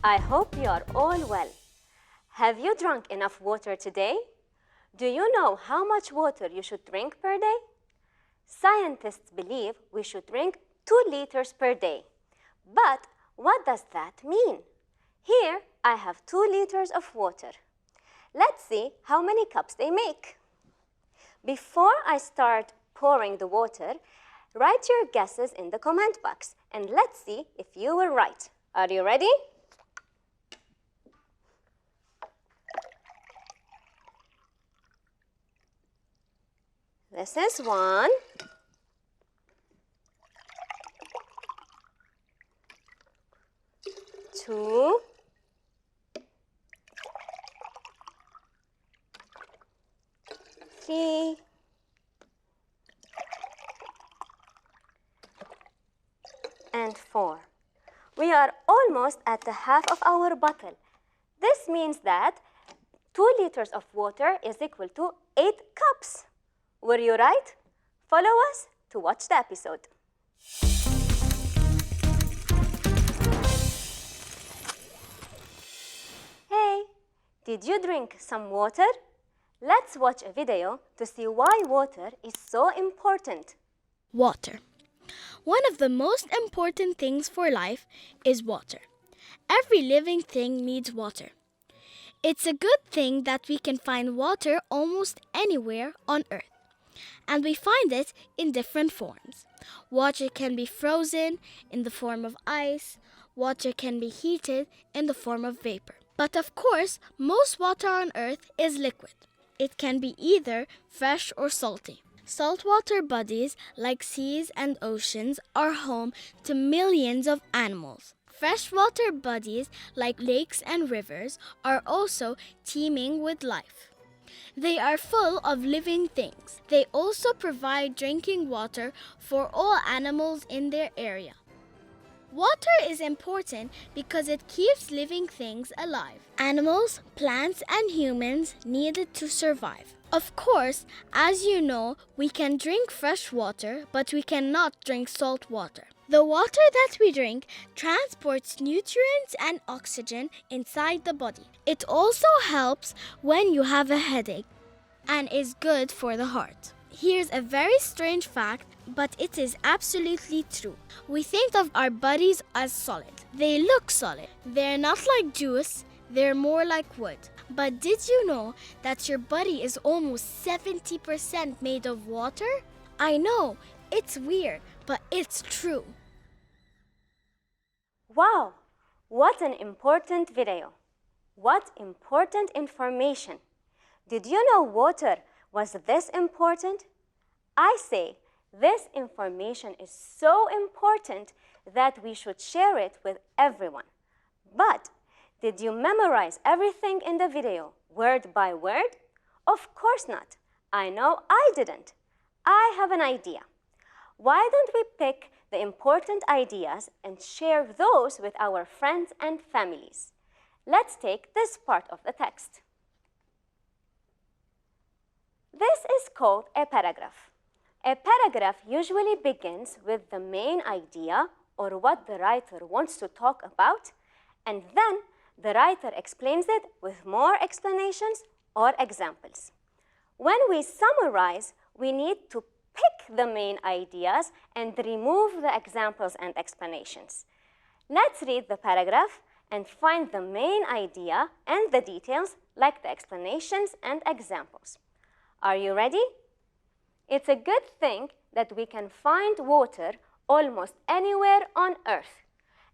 I hope you are all well. Have you drunk enough water today? Do you know how much water you should drink per day? Scientists believe we should drink 2 liters per day. But what does that mean? Here I have 2 liters of water. Let's see how many cups they make. Before I start pouring the water, write your guesses in the comment box and let's see if you were right. Are you ready? This is 1. 2. 3. 4. We are almost at the half of our bottle. This means that 2 liters of water is equal to 8 cups. Were you right? Follow us to watch the episode. Hey, did you drink some water? Let's watch a video to see why water is so important. Water. One of the most important things for life is water. Every living thing needs water. It's a good thing that we can find water almost anywhere on Earth. And we find it in different forms. Water can be frozen in the form of ice. Water can be heated in the form of vapor. But of course, most water on Earth is liquid. It can be either fresh or salty. Saltwater bodies like seas and oceans are home to millions of animals. Freshwater bodies like lakes and rivers are also teeming with life. They are full of living things. They also provide drinking water for all animals in their area. Water is important because it keeps living things alive. Animals, plants, and humans need it to survive. Of course, as you know, we can drink fresh water, but we cannot drink salt water. The water that we drink transports nutrients and oxygen inside the body. It also helps when you have a headache and is good for the heart. Here's a very strange fact, but it is absolutely true. We think of our bodies as solid. They look solid. They're not like juice, they're more like wood. But did you know that your body is almost 70% made of water? I know, it's weird, but it's true. Wow, what an important video. What important information. Did you know water was this important? I say this information is so important that we should share it with everyone. But did you memorize everything in the video, word by word? Of course not. I know I didn't. I have an idea. Why don't we pick the important ideas and share those with our friends and families? Let's take this part of the text. This is called a paragraph. A paragraph usually begins with the main idea or what the writer wants to talk about, and then the writer explains it with more explanations or examples. When we summarize, we need to pick the main ideas and remove the examples and explanations. Let's read the paragraph and find the main idea and the details like the explanations and examples. Are you ready? It's a good thing that we can find water almost anywhere on Earth,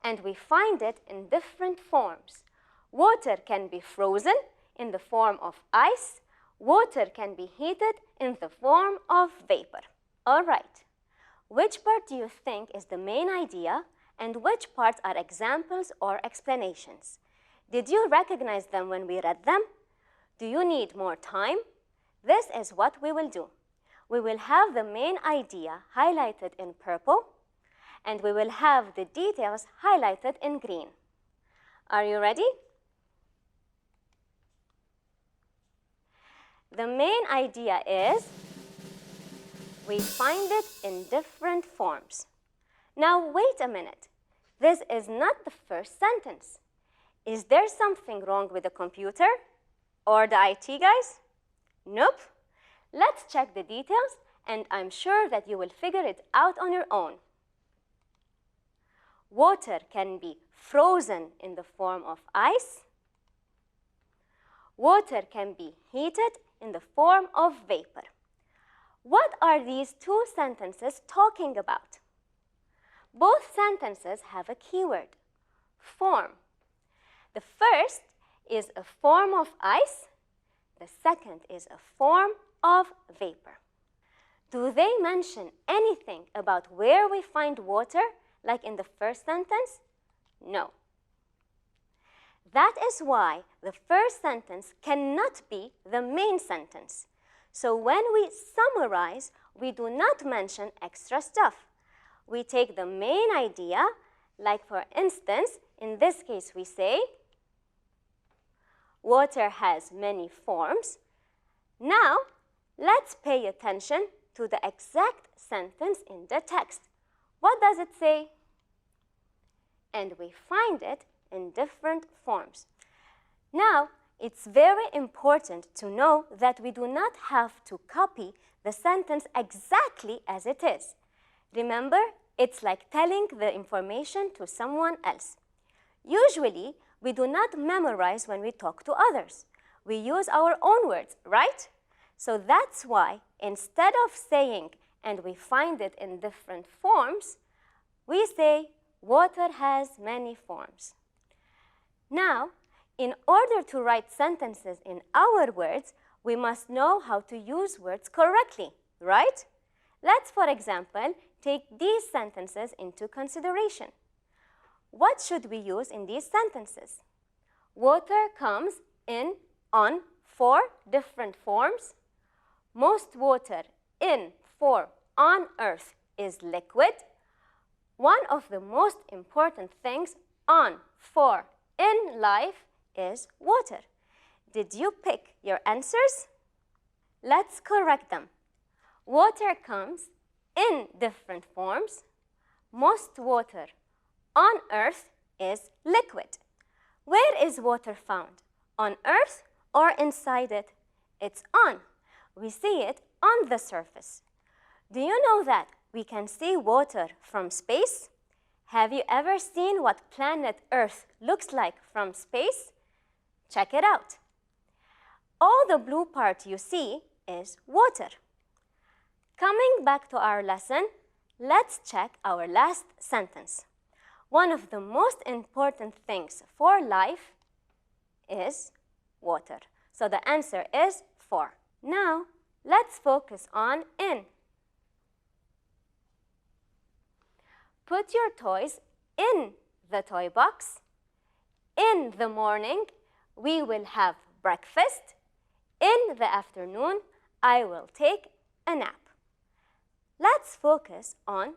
and we find it in different forms. Water can be frozen in the form of ice. Water can be heated in the form of vapor. All right. Which part do you think is the main idea and which parts are examples or explanations? Did you recognize them when we read them? Do you need more time? This is what we will do. We will have the main idea highlighted in purple, and we will have the details highlighted in green. Are you ready? The main idea is we find it in different forms. Now wait a minute. This is not the first sentence. Is there something wrong with the computer or the IT guys? Nope. Let's check the details, and I'm sure that you will figure it out on your own. Water can be frozen in the form of ice. Water can be heated in the form of vapor. What are these two sentences talking about? Both sentences have a keyword, form. The first is a form of ice. The second is a form of vapor. Do they mention anything about where we find water, like in the first sentence? No. That is why the first sentence cannot be the main sentence. So when we summarize, we do not mention extra stuff. We take the main idea, like for instance, in this case we say, water has many forms. Now, let's pay attention to the exact sentence in the text. What does it say? And we find it in different forms. Now, it's very important to know that we do not have to copy the sentence exactly as it is. Remember, it's like telling the information to someone else. Usually, we do not memorize when we talk to others. We use our own words, right? So that's why instead of saying, and we find it in different forms, we say, water has many forms. Now, in order to write sentences in our words, we must know how to use words correctly, right? Let's, for example, take these sentences into consideration. What should we use in these sentences? Water comes in on 4 different forms. Most water in for on earth is liquid. One of the most important things on for in life is water. Did you pick your answers? Let's correct them. Water comes in different forms. Most water on earth is liquid. Where is water found? On earth or inside it? It's on. We see it on the surface. Do you know that we can see water from space? Have you ever seen what planet Earth looks like from space? Check it out. All the blue part you see is water. Coming back to our lesson, let's check our last sentence. One of the most important things for life is water. So the answer is 4. Now, let's focus on in. Put your toys in the toy box. In the morning, we will have breakfast. In the afternoon, I will take a nap. Let's focus on.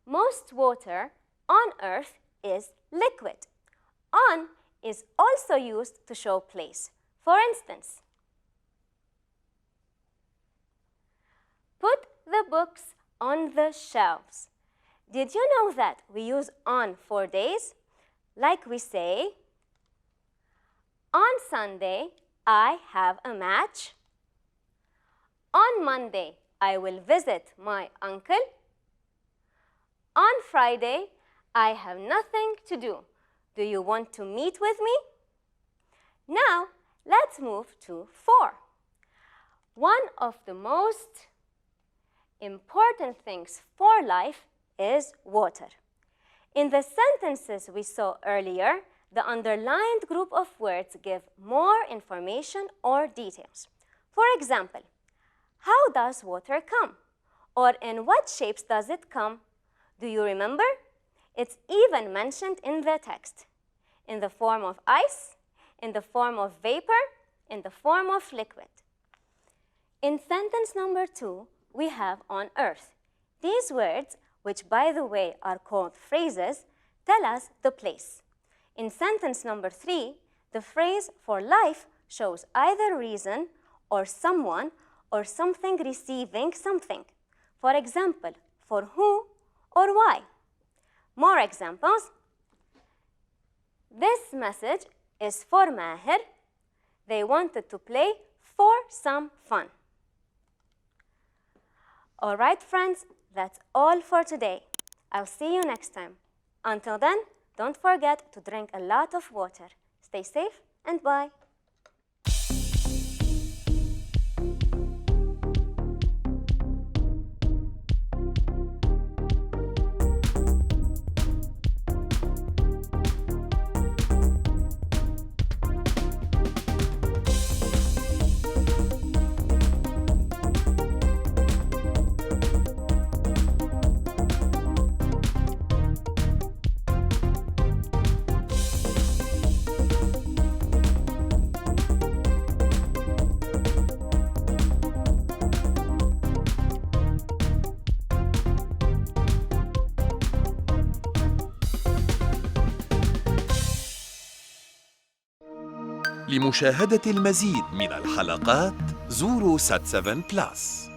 Most water on earth is liquid. On is also used to show place. For instance, put the books on the shelves. Did you know that we use on for days? Like we say, on Sunday, I have a match. On Monday, I will visit my uncle. On Friday, I have nothing to do. Do you want to meet with me? Now, let's move to 4. One of the most important things for life is water. In the sentences we saw earlier, the underlined group of words give more information or details. For example, how does water come? Or in what shapes does it come? Do you remember? It's even mentioned in the text, in the form of ice, in the form of vapor, in the form of liquid. In sentence number 2, we have on earth. These words, which by the way are called phrases, tell us the place. In sentence number 3, the phrase for life shows either reason or someone or something receiving something. For example, for who or why. More examples. This message is for Maher. They wanted to play for some fun. All right, friends, that's all for today. I'll see you next time. Until then, don't forget to drink a lot of water. Stay safe and bye. لمشاهدة المزيد من الحلقات زوروا سات7 بلس.